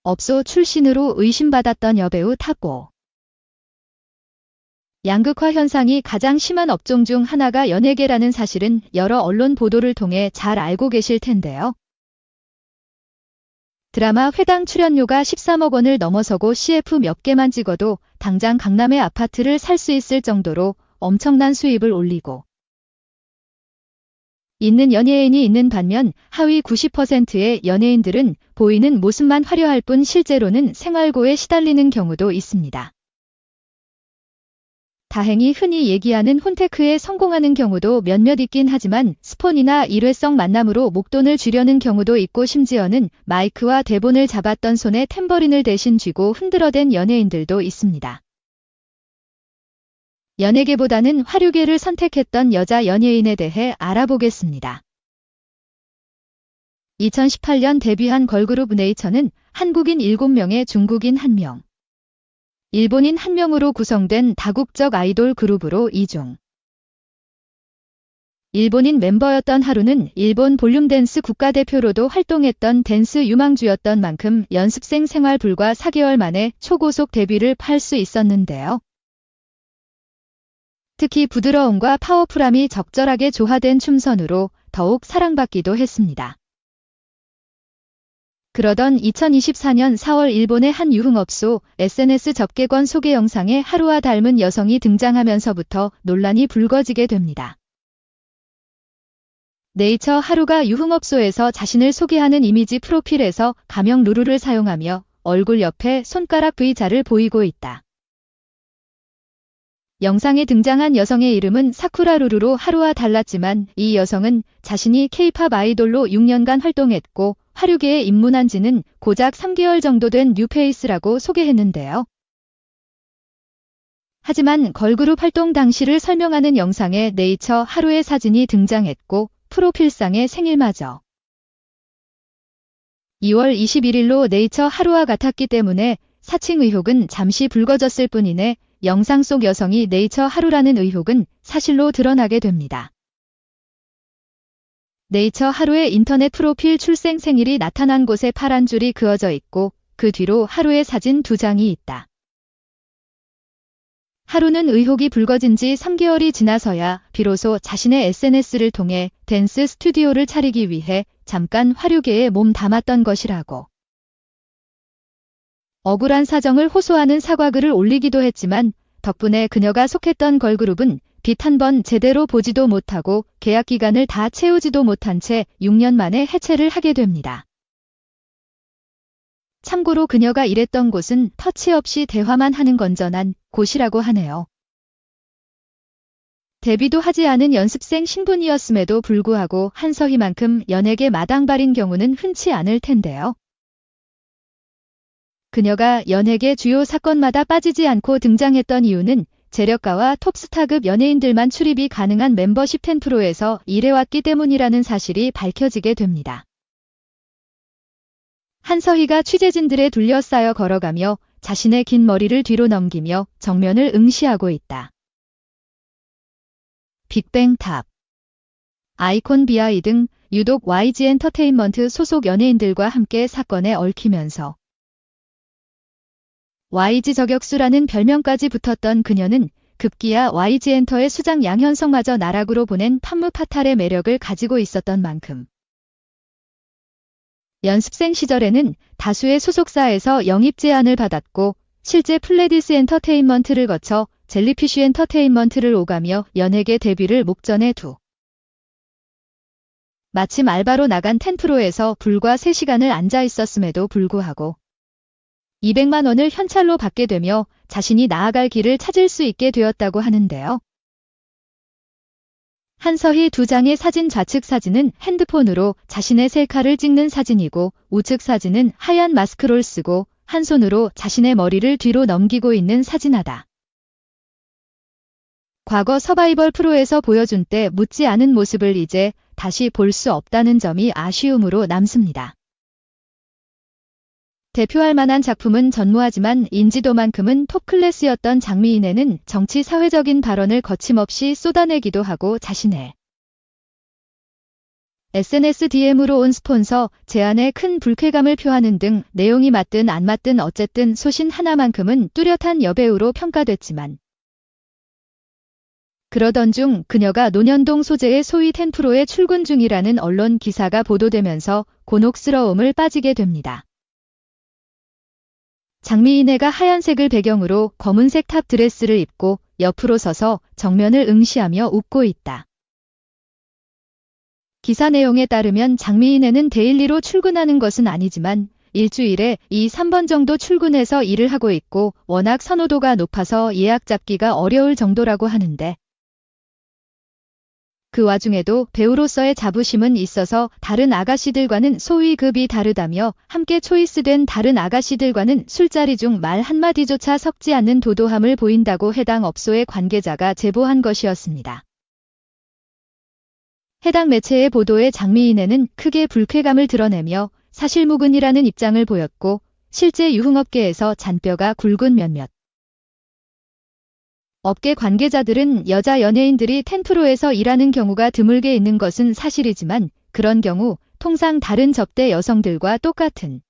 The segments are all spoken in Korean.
업소 출신으로 의심받았던 여배우 탁고. 양극화 현상이 가장 심한 업종 중 하나가 연예계라는 사실은 여러 언론 보도를 통해 잘 알고 계실 텐데요. 드라마 회당 출연료가 13억 원을 넘어서고 CF 몇 개만 찍어도 당장 강남의 아파트를 살 수 있을 정도로 엄청난 수입을 올리고 있는 연예인이 있는 반면 하위 90%의 연예인들은 보이는 모습만 화려할 뿐 실제로는 생활고에 시달리는 경우도 있습니다. 다행히 흔히 얘기하는 혼테크에 성공하는 경우도 몇몇 있긴 하지만 스폰이나 일회성 만남으로 목돈을 쥐려는 경우도 있고 심지어는 마이크와 대본을 잡았던 손에 탬버린을 대신 쥐고 흔들어댄 연예인들도 있습니다. 연예계보다는 화류계를 선택했던 여자 연예인에 대해 알아보겠습니다. 2018년 데뷔한 걸그룹 네이처는 한국인 7명에 중국인 1명, 일본인 1명으로 구성된 다국적 아이돌 그룹으로 이종. 일본인 멤버였던 하루는 일본 볼륨댄스 국가대표로도 활동했던 댄스 유망주였던 만큼 연습생 생활 불과 4개월 만에 초고속 데뷔를 할 수 있었는데요. 특히 부드러움과 파워풀함이 적절하게 조화된 춤선으로 더욱 사랑받기도 했습니다. 그러던 2024년 4월 일본의 한 유흥업소 SNS 접객권 소개 영상에 하루와 닮은 여성이 등장하면서부터 논란이 불거지게 됩니다. 네이처 하루가 유흥업소에서 자신을 소개하는 이미지 프로필에서 가명 루루를 사용하며 얼굴 옆에 손가락 V자를 보이고 있다. 영상에 등장한 여성의 이름은 사쿠라 루루로 하루와 달랐지만 이 여성은 자신이 K-팝 아이돌로 6년간 활동했고 화류계에 입문한 지는 고작 3개월 정도 된 뉴페이스라고 소개했는데요. 하지만 걸그룹 활동 당시를 설명하는 영상에 네이처 하루의 사진이 등장했고 프로필상의 생일마저 2월 21일로 네이처 하루와 같았기 때문에 사칭 의혹은 잠시 불거졌을 뿐이네 영상 속 여성이 네이처 하루라는 의혹은 사실로 드러나게 됩니다. 네이처 하루의 인터넷 프로필 출생 생일이 나타난 곳에 파란 줄이 그어져 있고 그 뒤로 하루의 사진 2장이 있다. 하루는 의혹이 불거진 지 3개월이 지나서야 비로소 자신의 SNS를 통해 댄스 스튜디오를 차리기 위해 잠깐 화류계에 몸 담았던 것이라고. 억울한 사정을 호소하는 사과글을 올리기도 했지만 덕분에 그녀가 속했던 걸그룹은 빛 한 번 제대로 보지도 못하고 계약 기간을 다 채우지도 못한 채 6년 만에 해체를 하게 됩니다. 참고로 그녀가 일했던 곳은 터치 없이 대화만 하는 건전한 곳이라고 하네요. 데뷔도 하지 않은 연습생 신분이었음에도 불구하고 한서희만큼 연예계 마당발인 경우는 흔치 않을 텐데요. 그녀가 연예계 주요 사건마다 빠지지 않고 등장했던 이유는 재력가와 톱스타급 연예인들만 출입이 가능한 멤버십 10%에서 일해왔기 때문이라는 사실이 밝혀지게 됩니다. 한서희가 취재진들에 둘러싸여 걸어가며 자신의 긴 머리를 뒤로 넘기며 정면을 응시하고 있다. 빅뱅탑, 아이콘 비아이 등 유독 YG 엔터테인먼트 소속 연예인들과 함께 사건에 얽히면서 YG 저격수라는 별명까지 붙었던 그녀는 급기야 YG 엔터의 수장 양현성마저 나락으로 보낸 판무파탈의 매력을 가지고 있었던 만큼 연습생 시절에는 다수의 소속사에서 영입 제안을 받았고 실제 플레디스 엔터테인먼트를 거쳐 젤리피쉬 엔터테인먼트를 오가며 연예계 데뷔를 목전에 두. 마침 알바로 나간 10%에서 불과 3시간을 앉아 있었음에도 불구하고 200만 원을 현찰로 받게 되며 자신이 나아갈 길을 찾을 수 있게 되었다고 하는데요. 한서희 2장의 사진 좌측 사진은 핸드폰으로 자신의 셀카를 찍는 사진이고 우측 사진은 하얀 마스크를 쓰고 한 손으로 자신의 머리를 뒤로 넘기고 있는 사진하다. 과거 서바이벌 프로에서 보여준 때 묻지 않은 모습을 이제 다시 볼 수 없다는 점이 아쉬움으로 남습니다. 대표할 만한 작품은 전무하지만 인지도만큼은 톱클래스였던 장미인에는 정치 사회적인 발언을 거침없이 쏟아내기도 하고 자신의 SNS DM으로 온 스폰서 제안에 큰 불쾌감을 표하는 등 내용이 맞든 안 맞든 어쨌든 소신 하나만큼은 뚜렷한 여배우로 평가됐지만 그러던 중 그녀가 논현동 소재의 소위 10%에 출근 중이라는 언론 기사가 보도되면서 곤혹스러움을 빠지게 됩니다. 장미인애가 하얀색을 배경으로 검은색 탑 드레스를 입고 옆으로 서서 정면을 응시하며 웃고 있다. 기사 내용에 따르면 장미인애는 데일리로 출근하는 것은 아니지만 일주일에 2~3번 정도 출근해서 일을 하고 있고 워낙 선호도가 높아서 예약 잡기가 어려울 정도라고 하는데 그 와중에도 배우로서의 자부심은 있어서 다른 아가씨들과는 소위 급이 다르다며 함께 초이스된 다른 아가씨들과는 술자리 중 말 한마디조차 섞지 않는 도도함을 보인다고 해당 업소의 관계자가 제보한 것이었습니다. 해당 매체의 보도에 장미인애는 크게 불쾌감을 드러내며 사실무근이라는 입장을 보였고 실제 유흥업계에서 잔뼈가 굵은 몇몇 업계 관계자들은 여자 연예인들이 10%에서 일하는 경우가 드물게 있는 것은 사실이지만 그런 경우 통상 다른 접대 여성들과 똑같은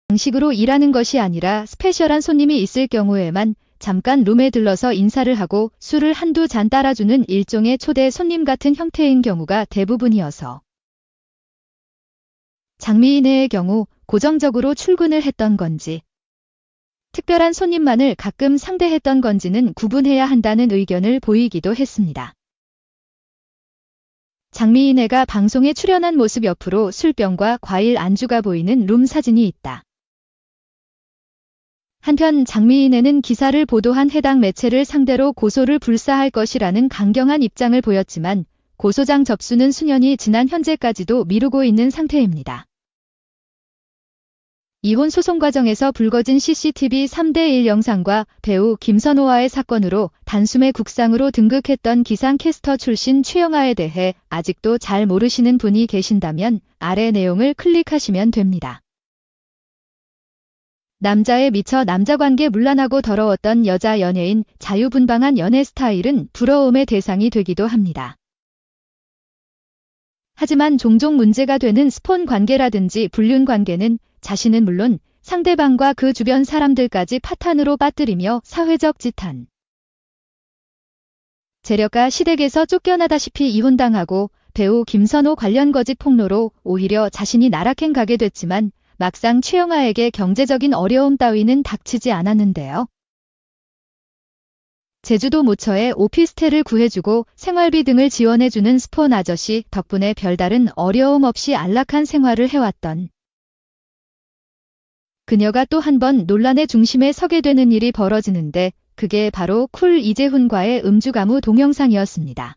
방식으로 일하는 것이 아니라 스페셜한 손님이 있을 경우에만 잠깐 룸에 들러서 인사를 하고 술을 한두 잔 따라주는 일종의 초대 손님 같은 형태인 경우가 대부분이어서 장미인애의 경우 고정적으로 출근을 했던 건지 특별한 손님만을 가끔 상대했던 건지는 구분해야 한다는 의견을 보이기도 했습니다. 장미인애가 방송에 출연한 모습 옆으로 술병과 과일 안주가 보이는 룸 사진이 있다. 한편 장미인애는 기사를 보도한 해당 매체를 상대로 고소를 불사할 것이라는 강경한 입장을 보였지만 고소장 접수는 수년이 지난 현재까지도 미루고 있는 상태입니다. 이혼 소송 과정에서 불거진 CCTV 3대1 영상과 배우 김선호와의 사건으로 단숨에 국상으로 등극했던 기상캐스터 출신 최영아에 대해 아직도 잘 모르시는 분이 계신다면 아래 내용을 클릭하시면 됩니다. 남자에 미쳐 남자관계 문란하고 더러웠던 여자 연예인 자유분방한 연애 스타일은 부러움의 대상이 되기도 합니다. 하지만 종종 문제가 되는 스폰 관계라든지 불륜 관계는 자신은 물론 상대방과 그 주변 사람들까지 파탄으로 빠뜨리며 사회적 지탄. 재력가 시댁에서 쫓겨나다시피 이혼당하고 배우 김선호 관련 거짓 폭로로 오히려 자신이 나락행 가게 됐지만 막상 최영아에게 경제적인 어려움 따위는 닥치지 않았는데요. 제주도 모처에 오피스텔을 구해주고 생활비 등을 지원해주는 스폰 아저씨 덕분에 별다른 어려움 없이 안락한 생활을 해왔던 그녀가 또 한 번 논란의 중심에 서게 되는 일이 벌어지는데 그게 바로 쿨 이재훈과의 음주가무 동영상이었습니다.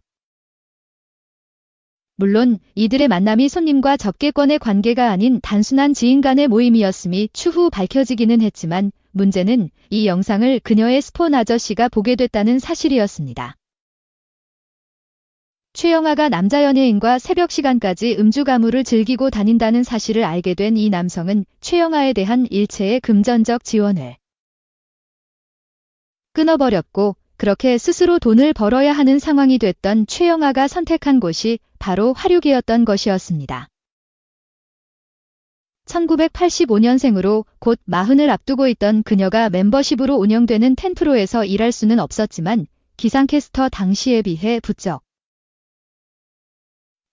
물론 이들의 만남이 손님과 접객권의 관계가 아닌 단순한 지인 간의 모임이었음이 추후 밝혀지기는 했지만 문제는 이 영상을 그녀의 스폰 아저씨가 보게 됐다는 사실이었습니다. 최영아가 남자 연예인과 새벽 시간까지 음주가무를 즐기고 다닌다는 사실을 알게 된 이 남성은 최영아에 대한 일체의 금전적 지원을 끊어버렸고 그렇게 스스로 돈을 벌어야 하는 상황이 됐던 최영아가 선택한 곳이 바로 화류계였던 것이었습니다. 1985년생으로 곧 40을 앞두고 있던 그녀가 멤버십으로 운영되는 10%에서 일할 수는 없었지만 기상캐스터 당시에 비해 부쩍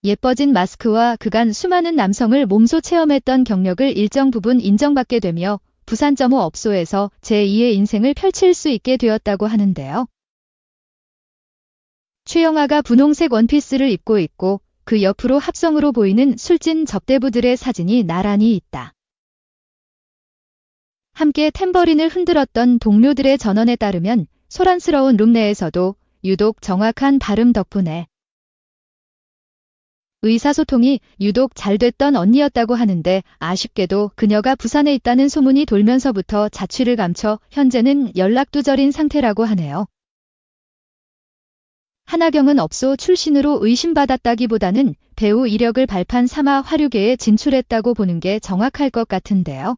예뻐진 마스크와 그간 수많은 남성을 몸소 체험했던 경력을 일정 부분 인정받게 되며 부산점호 업소에서 제2의 인생을 펼칠 수 있게 되었다고 하는데요. 최영아가 분홍색 원피스를 입고 있고 그 옆으로 합성으로 보이는 술진 접대부들의 사진이 나란히 있다. 함께 탬버린을 흔들었던 동료들의 전언에 따르면 소란스러운 룸 내에서도 유독 정확한 발음 덕분에 의사소통이 유독 잘 됐던 언니였다고 하는데 아쉽게도 그녀가 부산에 있다는 소문이 돌면서부터 자취를 감춰 현재는 연락두절인 상태라고 하네요. 한하경은 업소 출신으로 의심받았다기보다는 배우 이력을 발판 삼아 화류계에 진출했다고 보는 게 정확할 것 같은데요.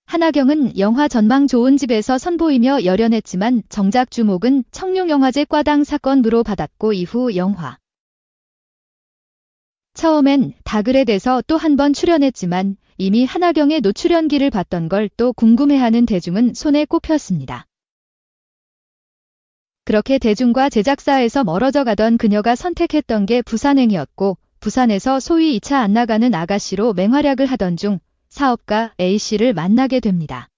한하경은 영화 전망 좋은 집에서 선보이며 열연했지만 정작 주목은 청룡영화제 과당 사건으로 받았고 이후 영화 처음엔 다글에 대서 또 한 번 출연했지만 이미 한하경의 노출연기를 봤던 걸 또 궁금해하는 대중은 손에 꼽혔습니다. 그렇게 대중과 제작사에서 멀어져 가던 그녀가 선택했던 게 부산행이었고 부산에서 소위 2차 안 나가는 아가씨로 맹활약을 하던 중 사업가 A씨를 만나게 됩니다.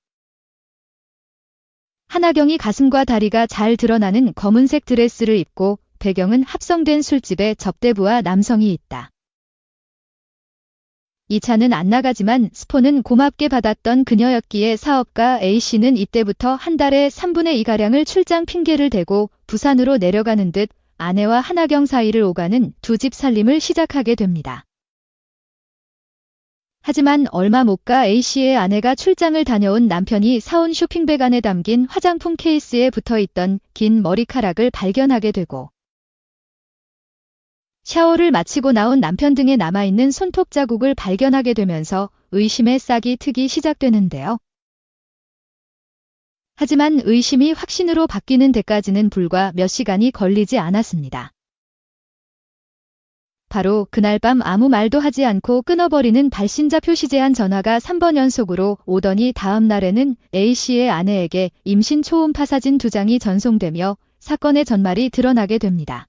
한하경이 가슴과 다리가 잘 드러나는 검은색 드레스를 입고 배경은 합성된 술집에 접대부와 남성이 있다. 2차는 안 나가지만 스폰은 고맙게 받았던 그녀였기에 사업가 A씨는 이때부터 한 달에 3분의 2가량을 출장 핑계를 대고 부산으로 내려가는 듯 아내와 한하경 사이를 오가는 두 집 살림을 시작하게 됩니다. 하지만 얼마 못 가 A씨의 아내가 출장을 다녀온 남편이 사온 쇼핑백 안에 담긴 화장품 케이스에 붙어있던 긴 머리카락을 발견하게 되고 샤워를 마치고 나온 남편 등에 남아있는 손톱 자국을 발견하게 되면서 의심의 싹이 트기 시작되는데요. 하지만 의심이 확신으로 바뀌는 데까지는 불과 몇 시간이 걸리지 않았습니다. 바로 그날 밤 아무 말도 하지 않고 끊어버리는 발신자 표시 제한 전화가 3번 연속으로 오더니 다음 날에는 A씨의 아내에게 임신 초음파 사진 2장이 전송되며 사건의 전말이 드러나게 됩니다.